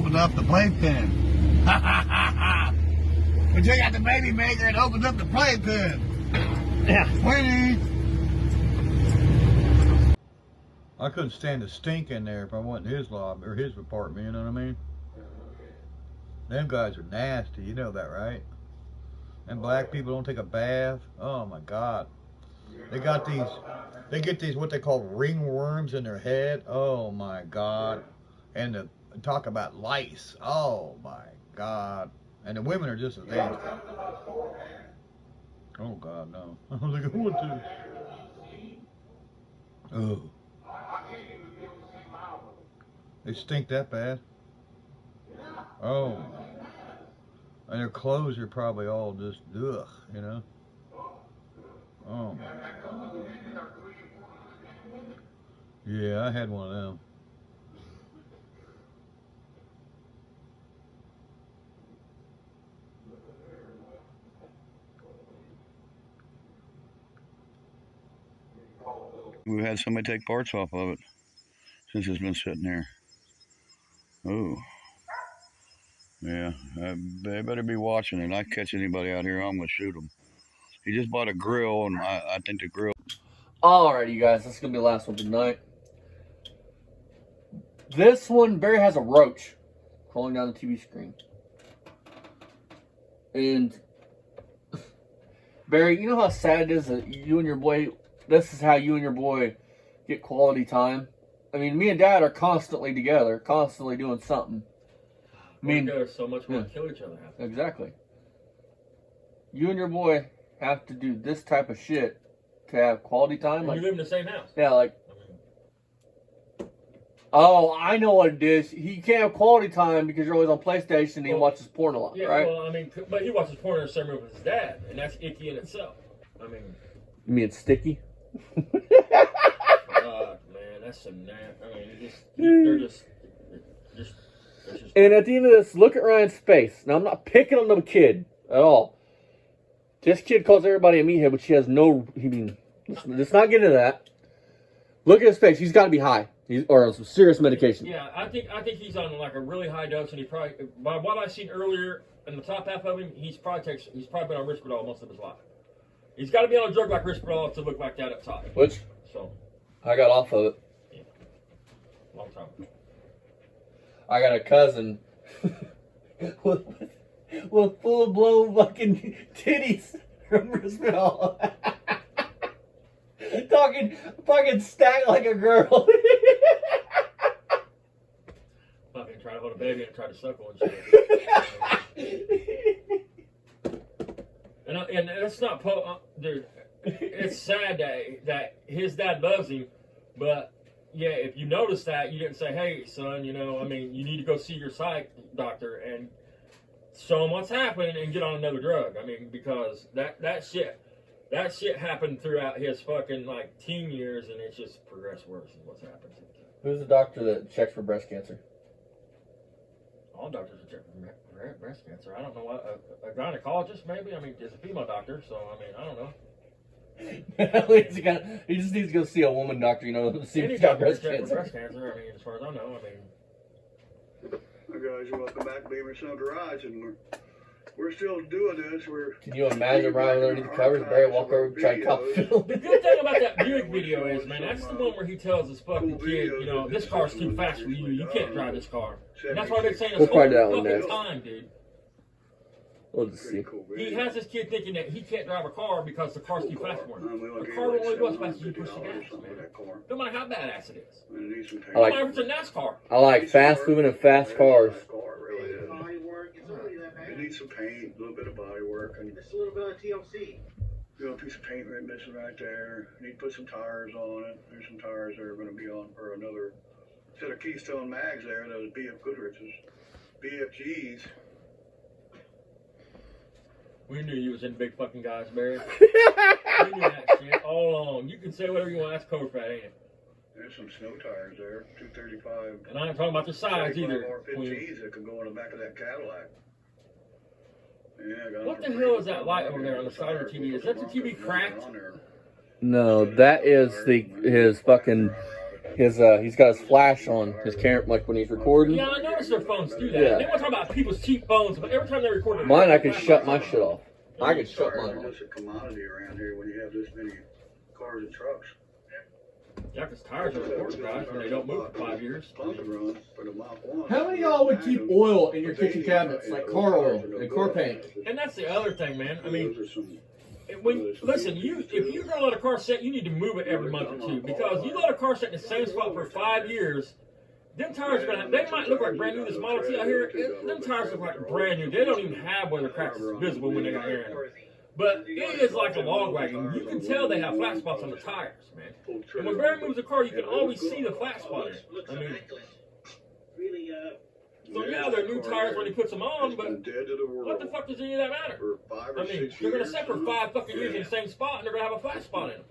opened up the playpen. We took out the baby maker and opened up the playpen. Yeah. Sweetie. I couldn't stand the stink in there if I went in his lobby or his apartment, you know what I mean? Them guys are nasty, you know that, right? And black people don't take a bath. Oh my God. They get these what they call ringworms in their head. Oh my God. And talk about lice. Oh my God. And the women are just as nasty. Oh God, no. I was like, what the? Oh. They stink that bad. Oh. And their clothes are probably all just ugh, you know. Oh my God. Yeah, I had one of them. We've had somebody take parts off of it since it's been sitting there. Oh. Yeah, they better be watching it. I catch anybody out here, I'm going to shoot them. He just bought a grill, and I think the grill... Alright, you guys, this is going to be the last one tonight. This one, Barry has a roach crawling down the TV screen. And, Barry, you know how sad it is that you and your boy, this is how you and your boy get quality time? I mean, me and Dad are constantly together, constantly doing something. I mean, we're together so much we want to kill each other. Exactly. You and your boy have to do this type of shit to have quality time. And like, you live in the same house. Yeah, like... Oh, I know what it is. He can't have quality time because you're always on PlayStation and he watches porn a lot, yeah, right? Well, I mean, but he watches porn in the same room with his dad, and that's icky in itself. I mean... You mean it's sticky? Fuck, man, that's some I mean, they're just... And at the end of this, look at Ryan's face. Now, I'm not picking on the kid at all. This kid calls everybody a meathead, but she has no... I mean, let's not get into that. Look at his face. He's got to be high. Or on some serious medication. Yeah, I think he's on like a really high dose, and he probably, by what I've seen earlier in the top half of him, he's probably been on Risperdal most of his life. He's got to be on a drug like Risperdal to look like that up top. Which? So. I got off of it. Yeah. Long time. I got a cousin with full-blown fucking titties from Risperdal. Talking fucking stacked like a girl. Fucking try to hold a baby and try to suckle and shit. and that's not dude. It's sad that his dad loves him, but yeah, if you notice that, you didn't say, hey son, you know, I mean, you need to go see your psych doctor and show him what's happening and get on another drug. I mean, because that shit happened throughout his fucking like teen years, and it's just progressed worse than what's happened to him. Who's the doctor that checks for breast cancer? All doctors are checking for breast cancer. I don't know what a gynecologist maybe. I mean, it's a female doctor, so I mean, I don't know. He just needs to go see a woman doctor, you know, to see if Any he's got doctor breast checking cancer. for breast cancer. I mean, as far as I know, I mean. Hi guys, welcome back to Beaver Snow Garage, and we're still doing this. Can you imagine Ryan underneath the covers, Barry walk over, try to cop film? The good thing about that Buick video is, man, that's the one where he tells his fucking kid, you know, this car's too fast for you. You can't drive this car. And that's what I've been saying this whole fucking time, dude. We'll just see. He has this kid thinking that he can't drive a car because the car's too fast for him. The car will only go as fast as you push the gas, man. No matter how badass it is. No matter if it's a NASCAR. I like fast moving and fast cars. It needs some paint, a little bit of body work, and Just a little bit of TLC. you know, a piece of paint right missing right there. Need to put some tires on it. There's some tires that are going to be on for another set of Keystone mags there. Those BF Goodrich's, BFGs. We knew you was in big fucking guys, Barry. We knew that shit all along. You can say whatever you want. That's code fat, ain't it? There's some snow tires there, 235. And I ain't talking about the size either. R15s that could go in the back of that Cadillac. Yeah, I got What the hell is that light over there on the side of the TV? Is that the TV cracked? No, that is his He's got his flash on his camera, like when he's recording. Yeah, I noticed their phones do that. Yeah. They want to talk about people's cheap phones, but every time they record Mine, I can shut my shit off. I can shut Cars mine are off. just a commodity around here when you have this many cars and trucks. Yeah, because tires are important, guys, when they don't move for 5 years. Pump and run for the Mach 1. How many of y'all would keep oil in your kitchen cabinets, like car oil and car paint? And that's the other thing, man. I mean, Those are some- listen, if you're gonna let a car sit, you need to move it every month or two, because you let a car sit in the same spot for 5 years. Them tires are they might look like brand new. This Model T out here, them tires look like brand new. They don't even have weather cracks visible when they got air in them. But it is like a log wagon. You can tell they have flat spots on the tires, man. And when Barry moves the car, you can always see the flat spot in it. I mean, so yeah, they're new tires when he puts them on, but what the fuck does any of that matter? I mean, they're gonna sit for 5 fucking years in the same spot, and they're gonna have a flat spot in them.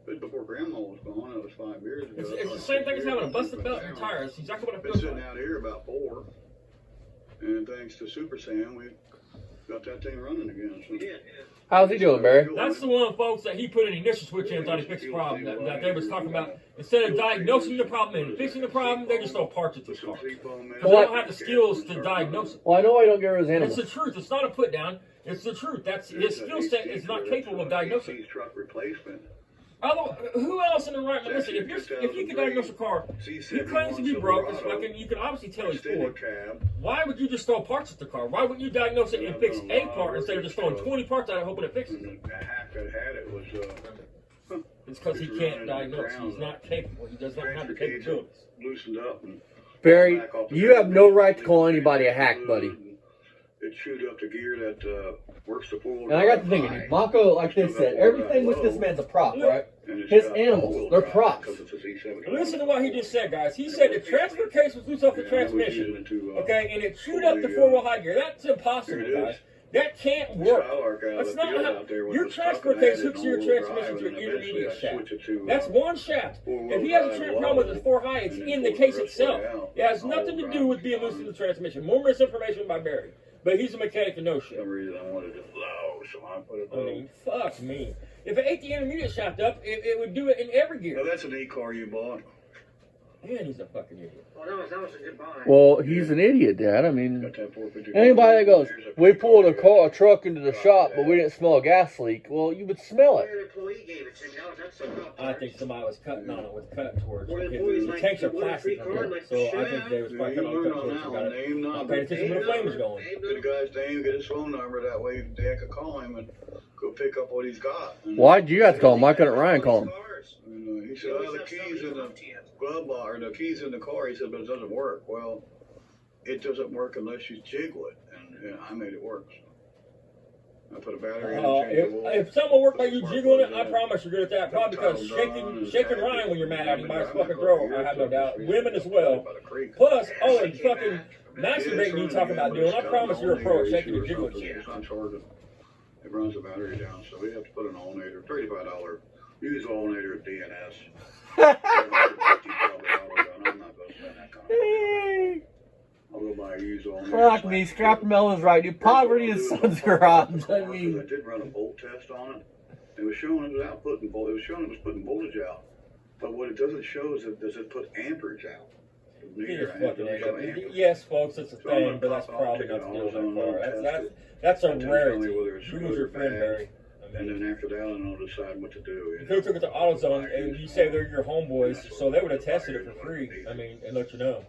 But before Grandma was gone, it was 5 years ago. It's the same thing as having a busted belt in your tire. It's exactly what it Been feels sitting like. out here about 4, and thanks to Super Sam, we got that thing running again. So. How's he doing, Barry? That's the one, folks, that he put an ignition switch in and thought he fixed the problem. That they was talking about. Instead of diagnosing the problem and fixing the problem, they just throw parts at this car. Because they don't have the skills to diagnose it. Well, I know I don't get rid of his It's animals. the truth. It's not a put down. It's the truth. That's his skill set is not capable of diagnosing. Truck replacement. Although, who else in the right mind? Listen, if you can diagnose a car, he claims to be broke. It's fucking. You can obviously tell he's poor. Why would you just throw parts at the car? Why wouldn't you diagnose it and fix a part instead of just throwing 20 parts at it hoping it fixes it? The hack that had it was It's because he can't diagnose. He's not capable. He does not have the capabilities. loosened up and Barry, you have no right to call anybody a hack, buddy. It chewed up the gear that works the four-wheel And I got to drive thinking, high. Mako, like they said, everything with this man's a prop, right? And it's His got animals, all-wheel they're drive props. because it's a Z70. Listen to what he just said, guys. He said the transfer case was loose off the transmission. Okay, and it chewed up the four-wheel high gear. That's impossible, guys. That can't work. That's not how your transfer case hooks to your transmission to an intermediate shaft. That's one shaft. If he has a problem with his four high, it's in the case itself. It has nothing to do with being loose in the transmission. More misinformation by Barry. But he's a mechanic and knows For shit. some reason I wanted it low, so I put it I low. mean, fuck me. If it ate the intermediate shaft up, it would do it in every Now gear. that's an E-car you bought. Man, he's a fucking idiot. Well, he's an idiot, Dad. I mean, Got that 450. anybody that goes, we pulled a truck into the shop, but we didn't smell a gas leak. Well, you would smell it. I think somebody was cutting on it with cut torch. The tanks are plastic, so I think they was probably cutting on cut torch and got it. Not paying attention where the flame was going. Get the guy's name, get his phone number. That way Dad could call him and go pick up what he's got. And, Why'd you have to call him? Why couldn't Ryan call him? and, he said, "Oh, the keys in the glove box, or the keys in the car." He said, "But it doesn't work." Well, it doesn't work unless you jiggle it, and I made it work. So I put a battery in and changed the oil. If someone worked like you jiggling it, I promise you're good at that. Probably because shaking Ryan when you're mad at him by his fucking girl, I have no doubt. Women as well. Plus, and fucking masturbating you talking about doing. I promise you're a pro at shaking and jiggling shit. It's not charging. It runs the battery down, so we have to put an alternator, $35 used alternator at DNS. I'm not going to spend that kind of money. I'll go buy a used alternator. Fuck me, Scrap Melon's right, dude. Poverty is son's garage. I mean, I did run a volt test on it. It was showing it was outputting volt. It was showing it was putting voltage out. But what it doesn't show is does it put amperage out? Yes, folks, it's a thing, but that's probably not the deal with that car. That's a rarity. Google's your friend, Barry. And then after that, I'll decide what to do. You could have took it to AutoZone, and you say they're your homeboys, so they would have tested it for free. I mean, and let you know.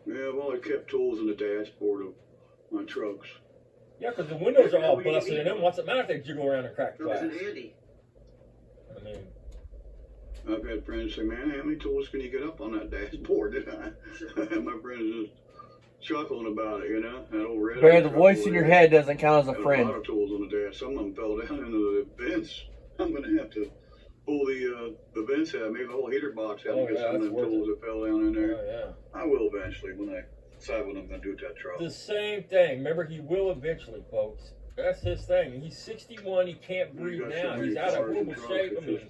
Yeah, well, I kept tools in the dashboard of my trucks. Yeah, because the windows are all busted, and then what's it matter if they jiggle around and crack glass? I mean, I've had friends say, "Man, how many tools can you get up on that dashboard?" And my friends just chuckling about it, you know. That old red. Barry, the voice in your head doesn't count as a A friend. lot of tools on the dash. Some of them fell down into the vents. I'm going to have to pull the vents out, maybe the whole heater box out, and get some of them tools that fell down in there. oh, yeah. I will eventually when I decide what I'm going to do with that truck. The same thing. Remember, he will eventually, folks. That's his thing. He's 61. He can't breathe now. He's out of horrible shape. I mean,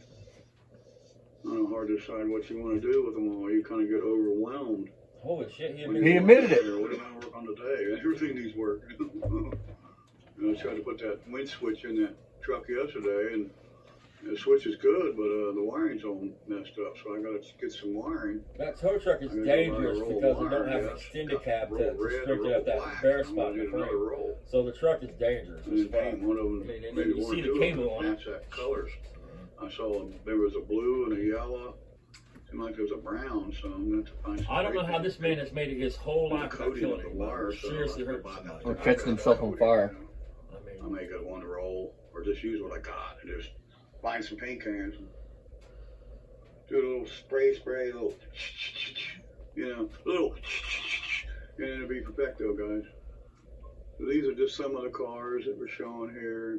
I don't know, hard to decide what you want to do with them all. You kind of get overwhelmed. holy shit. He admitted it. What am I going to work on today? Everything needs work. I tried to put that wind switch in that truck yesterday, and The switch is good, but the wiring's all messed up, so I gotta get some wiring. That tow truck is I'm gonna dangerous roll because it wire, don't have an yeah. extended cab Roll to red, straighten roll up that black. bare I'm spot gonna in the do another frame. roll. So the truck is dangerous. And then paint one of them, I mean, and maybe you one see or the two of cable them on it. match that colors. I saw there was a blue and a yellow. Seemed like there was a brown, so I'm gonna have to find some. I don't know spray how paint. this man has made it his whole The life without coating killing of the anybody. wire, Or so seriously I have hurt to buy somebody. that Or catching himself on fire. I I mean, may get one to roll, or just use what I got and just find some paint cans and do a little spray, little, little, and it'll be perfecto, guys. So these are just some of the cars that we're showing here.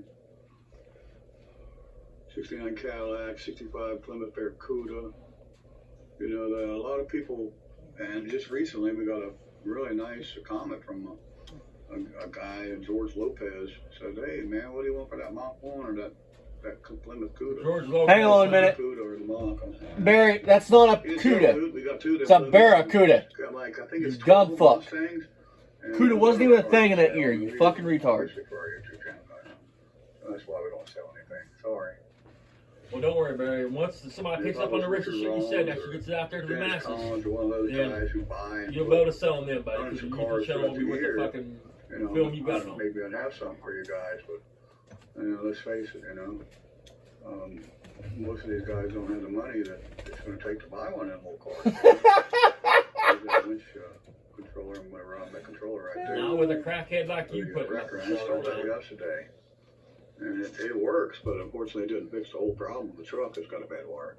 69 Cadillac, 65 Plymouth Barracuda. You know, a lot of people, and just recently we got a really nice comment from a guy, George Lopez, said, "Hey man, what do you want for that Mach 1 or that Plymouth Cuda?" George Lopez. Hang on a minute. Cuda or the Mach. Barry, that's not a It's Cuda. We got two. It's a Barracuda. Got like, I think it's You dumb 12 fuck. Mustangs, and Cuda wasn't even a thing in that year, you fucking retard. That's why we don't sell anything. Sorry. Well, don't worry, Barry. Once somebody picks up on the racist shit you said, that shit gets out there to the Dennis masses, Collins or one of those Yeah. guys who buy and you'll be able to sell them then, buddy. Bunch Because of you can cars show throughout me the what the year. fucking you know, film you got it on. maybe I'd have something for you guys, but let's face it, most of these guys don't have the money that it's going to take to buy one of them old cars. There's that winch controller and whatever on the controller right there. Now with a crackhead like you The putting up wrecker, the I installed shoulder that down. yesterday, and it works, but unfortunately it didn't fix the whole problem. The truck has got a bad wire.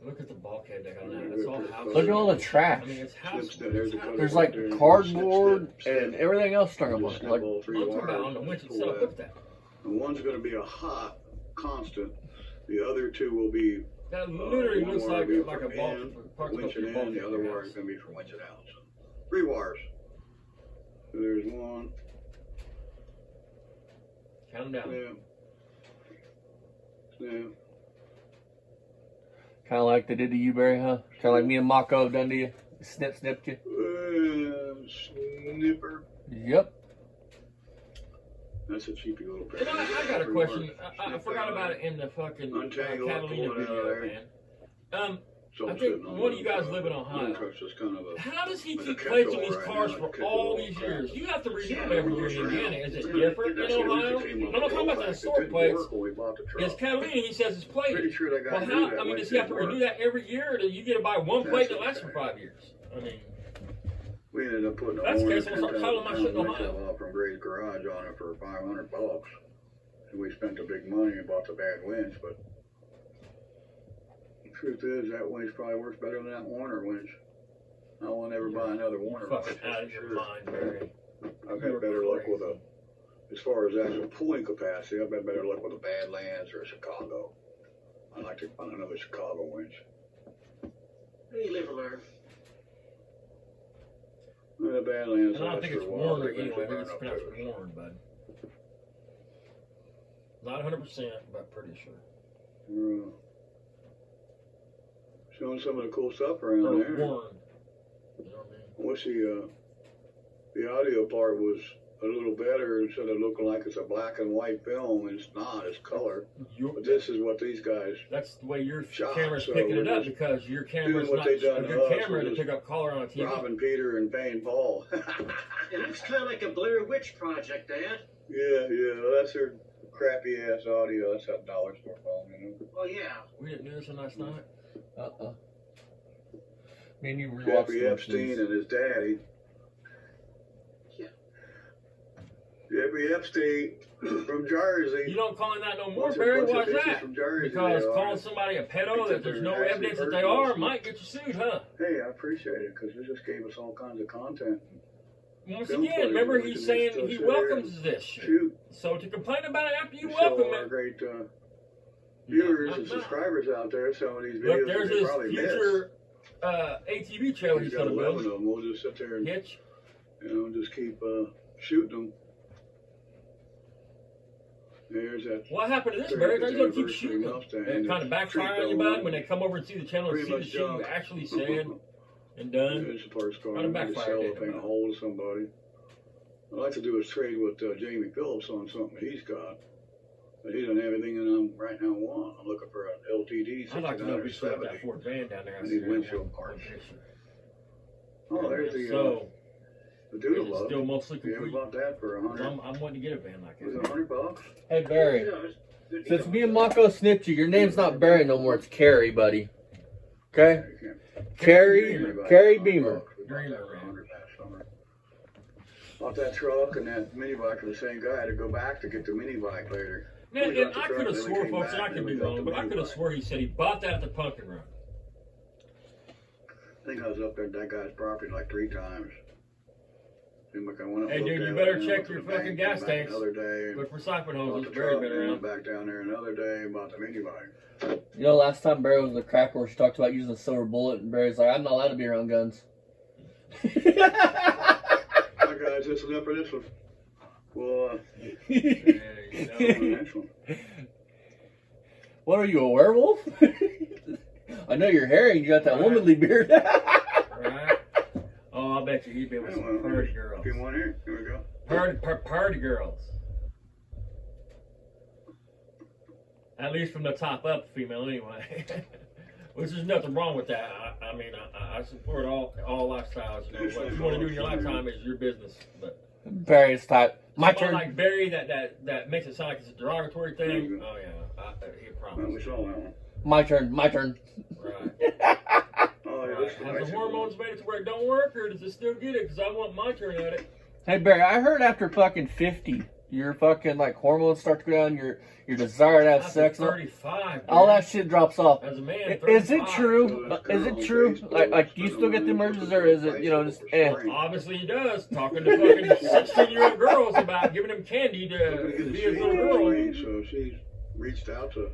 Look at the bulkhead they got on that. It's all house. Look at all the trash. I mean, it's house. There's like cardboard and everything else stuck up on it. Like, I'm talking about on the winch itself. Look at that. And one's going to be a hot constant. The other two will be That literally one looks wire like will be a for bulk. in, Parts of winching your in, bulkhead. the other wire is going to be for winching out. So 3 wires. So there's one. Count them down. Yeah. kind of like they did to you, Barry, huh? Kind of like me and Mako have done to you. Snipped you. Snipper. Yep. That's a cheapy little pair. You know, I got a question. I forgot about it in the fucking Untangle, Catalina pull it out of video, there. man. So I I'm think sitting on one of you guys live in one Ohio. truck's just kind of a. How does he Like a keep catch-all plating these right cars now, for like a all catch-all these crap. years? You have to renew Yeah, them every year in goes Indiana. around. Is it That's different the in reason Ohio? it came up I'm not talking about the with historic it plates. didn't work when we bought the truck. It's Catalina. He says it's plated. Pretty sure that guy Well, knew how? that I mean, when does it he have to didn't renew work. that every year, or do you get to buy one plate that lasts for 5 years? I mean, We ended up putting a That's more the than case. We'll start calling my shit in 10,000 Ohio. winch from Gray's Garage on it for $500. And we spent the big money and bought the bad winch, but the truth is that winch probably works better than that Warner winch. I won't ever buy another Warner winch. fucking out of your Sure. mind, Barry. I've You're had better luck crazy. with as far as actual pulling capacity, I've had better luck with a Badlands or a Chicago. I'd like to find another Chicago winch. You live and learn. The Badlands And I don't last think for it's a while. Warner They eventually anyway. I think burn it's up pronounced those. Warren, bud. Not 100%, but pretty sure. Showing some of the cool stuff around Or there. Warren. You know what I mean? I wish the audio part was a little better instead of looking like it's a black and white film. And it's not, it's color. But this is what these guys. That's the way your Shot, camera's so picking it we're up, just because your camera's what not they a done to good us. camera We're to just pick up color on a TV. Robbing Peter and paying Paul. It looks kind of like a Blair Witch Project, Dad. Yeah, well, that's their crappy ass audio. That's that dollar store phone, you know. Oh, yeah. We didn't do this last night. Me and you rewatched Jeffrey those Epstein things. and his daddy. Yeah. Jeffrey Epstein from Jersey. You don't call him that no more, Bunch of- Barry. bunch of Why's bitches that? from Jersey Because they are. calling somebody a pedo that there's no Actually evidence that hurt they are most. might get you sued, huh? Hey, I appreciate it because it just gave us all kinds of content. Once Film again, footage, remember we he's can saying just he sit there welcomes this shit. Shoot, So to complain about it after you to welcome show our it, great viewers and no. subscribers out there. Some of these videos Look, there's that they his probably future ATV trailer missed. he's He's got gonna 11 of build. them. We'll just sit there and Hitch. just keep shooting them. There's that. What happened to this, Barry? They're gonna keep shooting them. Mustang And kind of backfire on you, bud, when they come over and see the channel and Pretty see the much shit you junk. actually said and done. It's a parts car. Kind of I need to backfired, sell didn't it, paint it? a hole to somebody. I'd like to do a trade with Jamie Phillips on something he's got. But he doesn't have anything that I'm right now want. I'm looking for an LTD I'd like to know if 69 you or still have that 70. Ford van down there. I need windshield parts. Oh, there's the So, doodle is it bug. still mostly Yeah, we complete? bought that for $100. I'm wanting to get a van like Was it that. $100? Hey Barry, Good since deal. me and Mako snipped you, your name's not Barry no more. It's Carrie, buddy. Okay, Carrie Beamer. Dreamer, Bought that truck and that mini bike for the same guy. I had to go back to get the mini bike later. Man, We and got the I truck, could have then we swore, came folks, and back, I could then be we got wrong, the but I mini could have bike. swore he said he bought that at the Pumpkin Run. I think I was up there at that guy's property like 3 times. Seemed like I went up Hey, and dude, looked you at better it, check went to your the fucking bank, gas came back tanks. Another day. Look for cycling Bought hoses. the Barry truck, been and around. went back down there another day, bought the mini bike. You know, last time Barry was in the cracker where she talked about using a silver bullet, and Barry's like, I'm not allowed to be around guns. Hi guys, this is up for this one. Well, Yeah, you know. next one. What are you, a werewolf? I know you're hairy and you got that Right. womanly beard. Right? Oh, I bet you he'd be with some Well, party girls. If you want here, here we go. Party girls. At least from the top up, female anyway. Which is nothing wrong with that. I mean, I support all lifestyles. You know, what you want to do in your lifetime is your business. But Barry's type. My somebody turn. like Barry, that makes it sound like it's a derogatory thing. Oh yeah, he Well, promised. we saw that one. My turn. My turn. Right. Oh, yeah, Right. this is Have nice. the hormones made it to where it don't work, or does it still get it? Because I want my turn at it. Hey Barry, I heard after fucking 50, your fucking like hormones start to go down. Your desire to have After sex, 35. all man. that shit drops off. As a man, Is it 35. true? Is it true? Like, do you still get the urges, or is it, you know, just eh? Obviously he does. Talking to fucking 16-year-old girls about giving them candy to be his little girl. So she's reached out to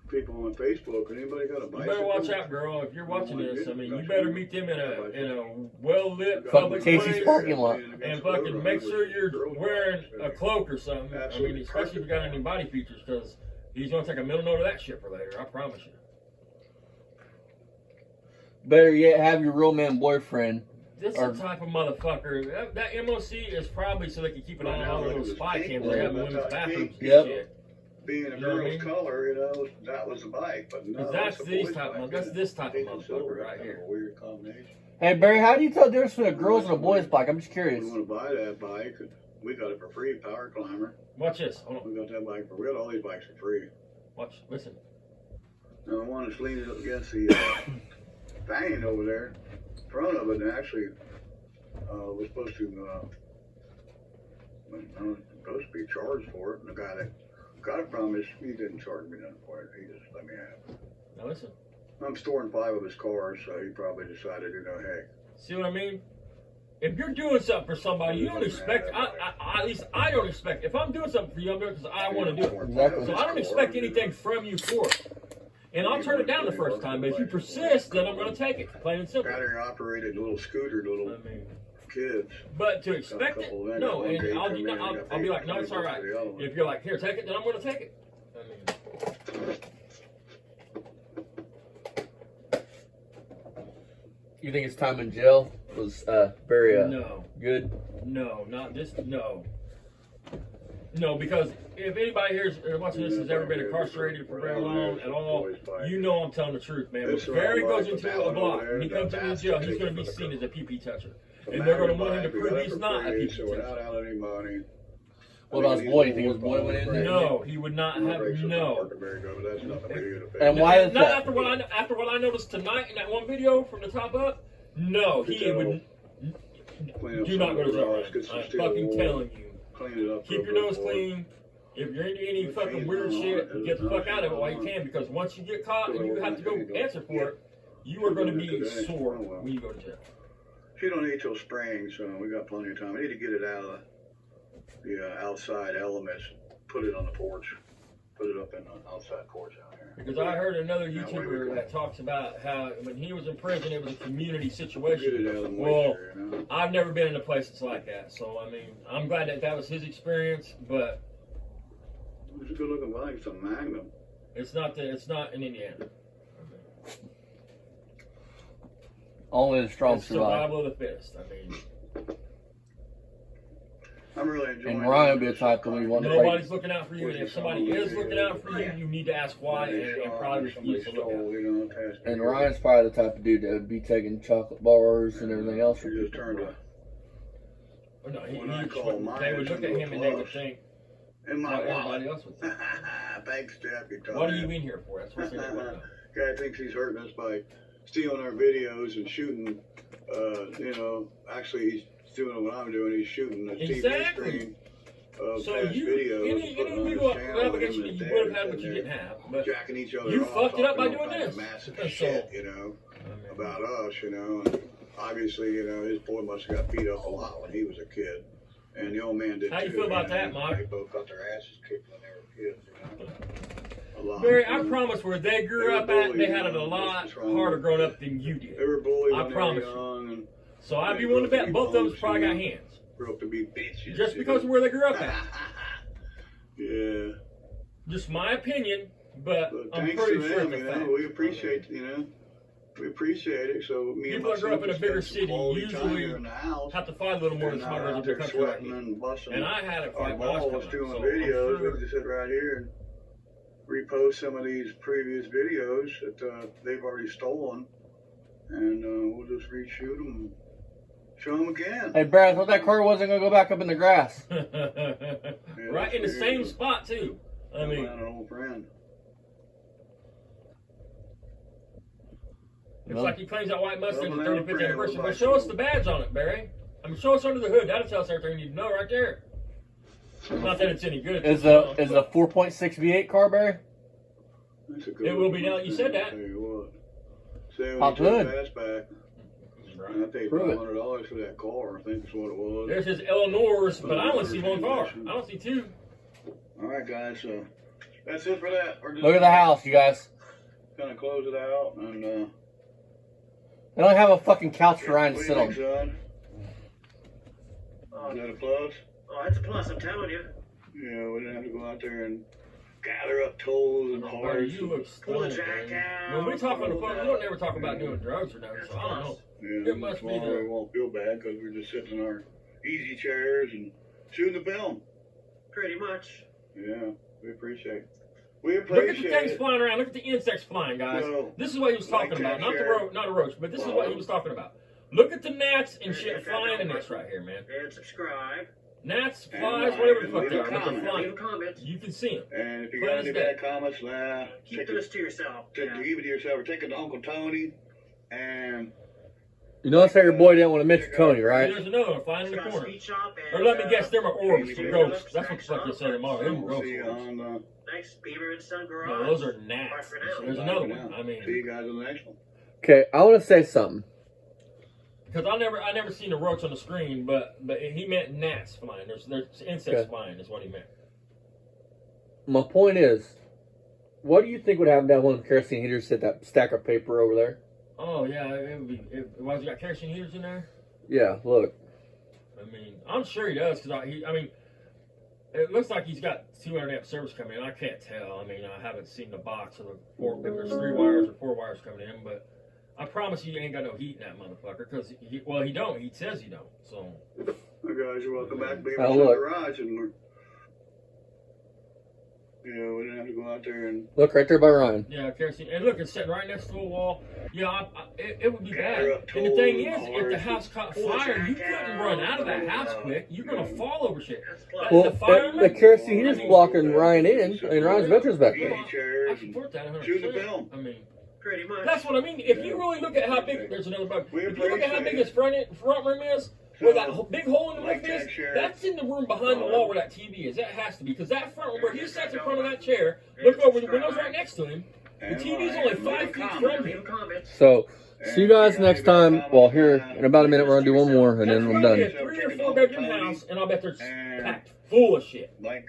people on Facebook. Anybody got a You bicycle? better watch out, girl. If you're watching this, I mean, you better meet them in a well-lit Fucking public Casey's place. parking lot. And fucking make sure you're wearing a cloak or something. I mean, especially if you got any body features, because he's gonna take a mental note of that shit for later. I promise you. Better yet, have your real man boyfriend. This is the type of motherfucker. That MOC is probably so they can keep an eye on all those spy cams they have in women's bathrooms. and Yep. shit. Being a You know what I girl's mean? color, you know, that was the bike. But no, Because that's it's a these boy's type bike. of, that's this type of Pink and silver, motherfucker right kind of here. a weird combination. Hey Barry, how do you tell the difference between a girl's and a boy's bike? I'm just We curious. want to buy that bike. We got it for free, Power Climber. Watch this. Hold on. We got that bike for. We got all these bikes for free. Watch. Listen. Now the one that's leaning up against the thing over there, in front of it, and actually was supposed to supposed to be charged for it. And the guy that got it from us, he didn't charge me nothing for it. He just let me have it. Now listen. I'm storing 5 of his cars, so he probably decided, you know, hey. See what I mean? If you're doing something for somebody, you don't expect. At least I don't expect. If I'm doing something for you, I'm doing it because I want to do it. Exactly. So I don't expect anything from you for it. And I'll turn it down the first time. But if you persist, then I'm going to take it. Plain and simple. Battery operated little scooter, little I mean, kids. but to expect it, no. And I'll be like, no, it's all right. If you're like, here, take it, then I'm going to take it. I mean, You think his time in jail was very no. good? No, not this. No. No, because if anybody here is watching this has ever been incarcerated for very long at all, you know I'm telling the truth, man. When Barry goes into a block, when he comes into jail, he's going to be seen as a PP toucher. And they're going to want him to prove he's not a PP So toucher. without out any money. What about his boy? You think his boy went in there? No, he would not have, no. And why is Not that? after what I noticed tonight in that one video from the top up, no, he would do not go to jail. I'm fucking telling you. Keep your nose clean. If you're into any fucking weird shit, get the fuck out of it while you can, because once you get caught and you have to go answer for it, you are going to be sore when you go to jail. She don't eat till spring, so we got plenty of time. I need to get it out of the outside elements, put it on the porch, put it up in the outside porch out here. Because I heard another YouTuber that talks about how when he was in prison, it was a community Get situation. it out of the Well, moisture, you know. I've never been in a place that's like that, so I mean, I'm glad that was his experience, but It's a good looking bike, it's a Magnum. it's not in Indiana. Only the strong It's survive. survival of the fittest. I mean, I'm really enjoying And Ryan will be the type to leave one to Nobody's looking out for you, and if somebody is looking out for you, you need to ask why and probably refuse to look out. And Ryan's probably the type of dude that would be taking chocolate bars and everything else from You just people. turned a, No, When I call mine, they would it's look at into a him and they would plus. think in my what wallet. everybody else would think. Thanks, Jeff. You What are you in here for? That's what they want to know. Guy thinks he's hurting us by stealing our videos and shooting. Actually, he's doing what I'm doing. He's shooting the TV Exactly. screen of So past you, videos. any putting on his legal channel, obligation him that and you would his have had, dad but you sitting didn't there have. But jacking each other you off, fucked it up by talking all doing kinds this. of massive So- shit, about us, And obviously, his boy must have got beat up a lot when he was a kid. And the old man did How you too. feel about that, Mike? They both got their asses kicked when they were kids, A lot. Barry, I promise where they grew They were up at, they bullied, had it a that's lot what's wrong harder with growing it. up than you did. They were bullied I when promise they you. were young and So I'd be willing to bet both of them probably got hands. grew up to be bitches. Just because of where they grew up at. Yeah. Just my opinion, but But I'm thanks pretty to sure them, it's a fact. we appreciate, we appreciate it. So me People and that grow up in a myself bigger spent some city quality time usually here in the house. have to fight a little more than And smart girls out in the there country like sweating me. and busting And I had a our fight when I was balls coming doing up, so videos. I'm We sure. can just sit right here and repost some of these previous videos that they've already stolen, and we'll just reshoot them and show them again. Hey, Brad, I thought that car wasn't going to go back up in the grass. Right in the that's same weird. spot too. I mean, an old friend. it's like he claims that white Mustang's a Well, 30, 50 man, anniversary, brand but was show us like- the badge on it, Barry. I mean, show us under the hood. That'll tell us everything you need to know right there. Not that it's any good. Is a 4.6 V8 car, Barry? That's a good It will be one. now that you said that. I'll tell you what. Say when Pop you took hood. the back, and I paid Prove it. $500 for that car. I think is what it was. There's his Eleanor's, but I only see one car. I don't see two. All right, guys. So that's it for that. We're just Look at the house, you guys. Gonna close it out and. They don't have a fucking couch for Ryan to What do sit you on. think, son? Is that a plus? Oh, that's a plus, I'm telling you. Yeah, we didn't have to go out there and gather up tolls and Barry, cars. you look Pull the stunning, jack man. out. When we talk on the phone, we don't ever talk about doing drugs or nothing, so I don't know. Yeah, It must that's be why the- we won't feel bad because we're just sitting in our easy chairs and shooting the film. Pretty much. Yeah, we appreciate it. We Look at the appreciate things it. flying around. Look at the insects flying, guys. Well, This is what he was talking like about. that, Not the Sheriff. not a roach, but this is what he was talking about. Look at the gnats and shit flying in this right here, man. And subscribe. Gnats, And flies, like whatever the and fuck leave they a are, but they're comment. Leave a flying. comment. You can see them. And if you Plain got as any day. bad comments, Keep take those to yourself. to give it to yourself or take it to Uncle Tony. And You notice how your boy didn't want to mention Tony, right? There's another one flying in the Scott corner. Speed Shop Or and, let me guess, they're my orbs, Maybe the they're ghosts. That's what the fuck you're saying tomorrow. Them we'll see you ghosts. on. Nice Beaver and Son Garage. No, those are gnats. There's another one. I See mean, you guys on the next one. Okay, I want to say something. because I never seen a roach on the screen, but he meant gnats flying. There's insects Okay. flying is what he meant. My point is, what do you think would happen down one of the kerosene heaters hit that stack of paper over there? Oh yeah, it would be. Why has he got kerosene heaters in there? Yeah, look. I mean, I'm sure he does because I mean, it looks like he's got 200 amp service coming in. I can't tell. I mean, I haven't seen the box of the if there's 3 wires or 4 wires coming in, but I promise you, ain't got no heat in that motherfucker because he don't. He says he don't. So Hey guys, you're welcome back. Beaver Oh, Sun look. Garage, and we're. Yeah, we didn't have to go out there and Look right there by Ryan. yeah, kerosene. And look, it's sitting right next to a wall. Yeah, it would be bad. Gather up And the thing tools, is, if the cars, house caught pull the fire, you jack couldn't out. run out of that house quick. You're gonna fall over shit. That's plus. Well, The fireman? the kerosene heater's blocking Ryan in, and Ryan's veterans back there. easy chairs I support that 100%. shoot the film. I mean. Pretty much. That's what I mean. If you really look at how big, there's another bug. We If you look at how big appreciate his front room is, where that big hole in the like roof is, that, Sheriff. that's in the room behind the wall where that TV is. That has to be because that front room where he sits in front of that chair, look over the windows right next to him. The And TV's like, only and 5 leave a feet comment. from Leave a him. comment. So, see you guys next time. Well, here in about a minute, we're gonna do one more, and That's then I'm probably done. a 3 or 4 bedroom house, and I'll bet there's And- packed full of shit. Like,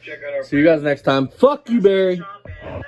check out our. See you guys next time. Fuck you, Barry. Shop and,